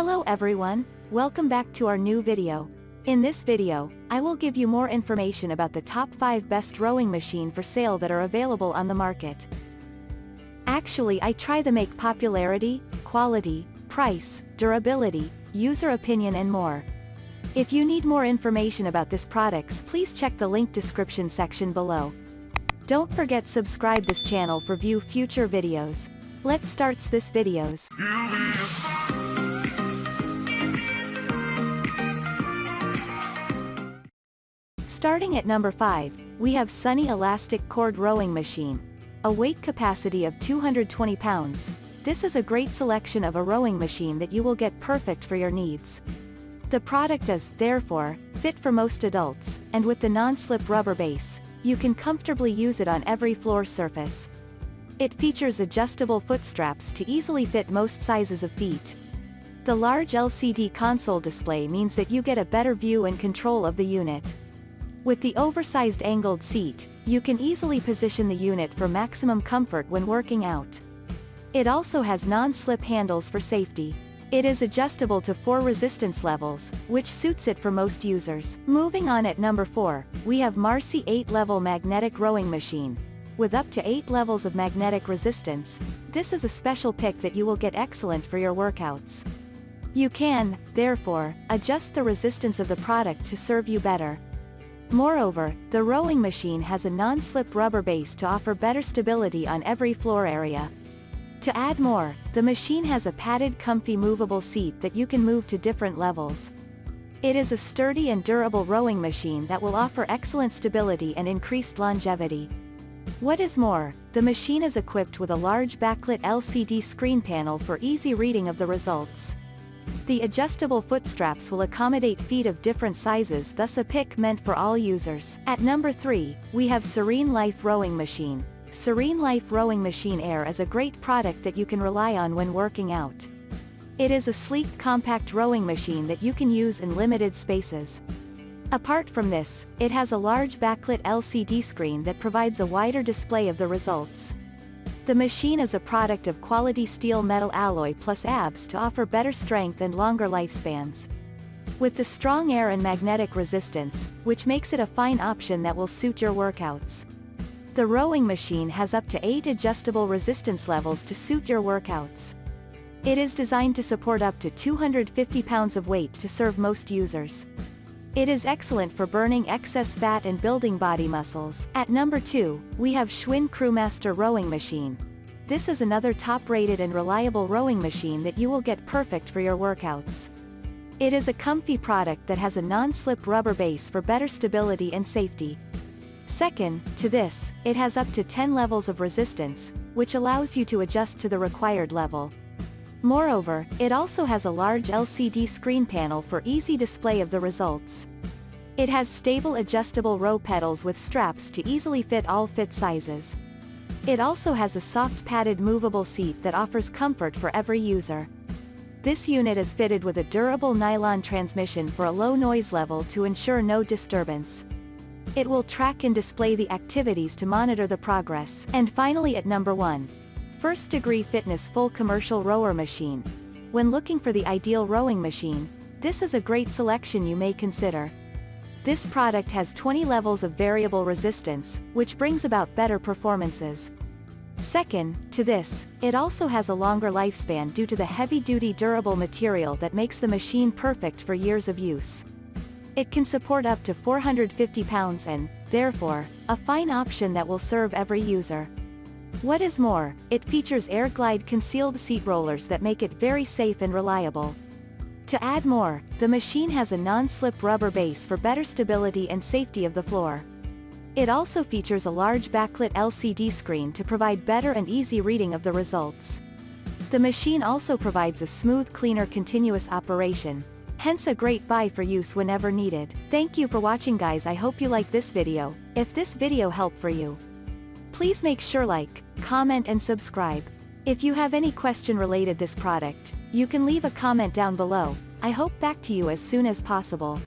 Hello everyone, welcome back to our new video. In this video, I will give you more information about the top 5 best rowing machine for sale that are available on the market. Actually, I try to make popularity, quality, price, durability, user opinion and more. If you need more information about these products, please check the link description section below. Don't forget subscribe this channel for view future videos. Let's start this videos. Starting at number 5, we have Sunny Elastic Cord Rowing Machine. A weight capacity of 220 pounds. This is a great selection of a rowing machine that you will get perfect for your needs. The product is, therefore, fit for most adults, and with the non-slip rubber base, you can comfortably use it on every floor surface. It features adjustable foot straps to easily fit most sizes of feet. The large LCD console display means that you get a better view and control of the unit. With the oversized angled seat, you can easily position the unit for maximum comfort when working out. It also has non-slip handles for safety. It is adjustable to 4 resistance levels, which suits it for most users. Moving on at number 4, we have Marcy 8-level magnetic rowing machine. With up to 8 levels of magnetic resistance, this is a special pick that you will get excellent for your workouts. You can, therefore, adjust the resistance of the product to serve you better. Moreover, the rowing machine has a non-slip rubber base to offer better stability on every floor area. To add more, the machine has a padded comfy movable seat that you can move to different levels. It is a sturdy and durable rowing machine that will offer excellent stability and increased longevity. What is more, the machine is equipped with a large backlit LCD screen panel for easy reading of the results. The adjustable foot straps will accommodate feet of different sizes, thus a pick meant for all users. At number 3, we have Serene Life Rowing Machine. Serene Life Rowing Machine Air is a great product that you can rely on when working out. It is a sleek, compact rowing machine that you can use in limited spaces. Apart from this, it has a large backlit LCD screen that provides a wider display of the results. The machine is a product of quality steel metal alloy plus ABS to offer better strength and longer lifespans. With the strong air and magnetic resistance, which makes it a fine option that will suit your workouts. The rowing machine has up to 8 adjustable resistance levels to suit your workouts. It is designed to support up to 250 pounds of weight to serve most users. It is excellent for burning excess fat and building body muscles. At number 2, we have Schwinn Crewmaster Rowing Machine. This is another top-rated and reliable rowing machine that you will get perfect for your workouts. It is a comfy product that has a non-slip rubber base for better stability and safety. Second to this, it has up to 10 levels of resistance, which allows you to adjust to the required level. Moreover, it also has a large LCD screen panel for easy display of the results. It has stable adjustable row pedals with straps to easily fit all fit sizes. It also has a soft padded movable seat that offers comfort for every user. This unit is fitted with a durable nylon transmission for a low noise level to ensure no disturbance. It will track and display the activities to monitor the progress. And finally at number 1. First Degree Fitness Full Commercial Rower Machine. When looking for the ideal rowing machine, this is a great selection you may consider. This product has 20 levels of variable resistance, which brings about better performances. Second to this, it also has a longer lifespan due to the heavy-duty durable material that makes the machine perfect for years of use. It can support up to 450 pounds and, therefore, a fine option that will serve every user. What is more, it features air glide concealed seat rollers that make it very safe and reliable. To add more, the machine has a non-slip rubber base for better stability and safety of the floor. It also features a large backlit LCD screen to provide better and easy reading of the results. The machine also provides a smooth, cleaner, continuous operation, hence a great buy for use whenever needed. Thank you for watching guys. I hope you like this video. If this video helped for you, please make sure like, comment and subscribe. If you have any question related this product, you can leave a comment down below. I hope back to you as soon as possible.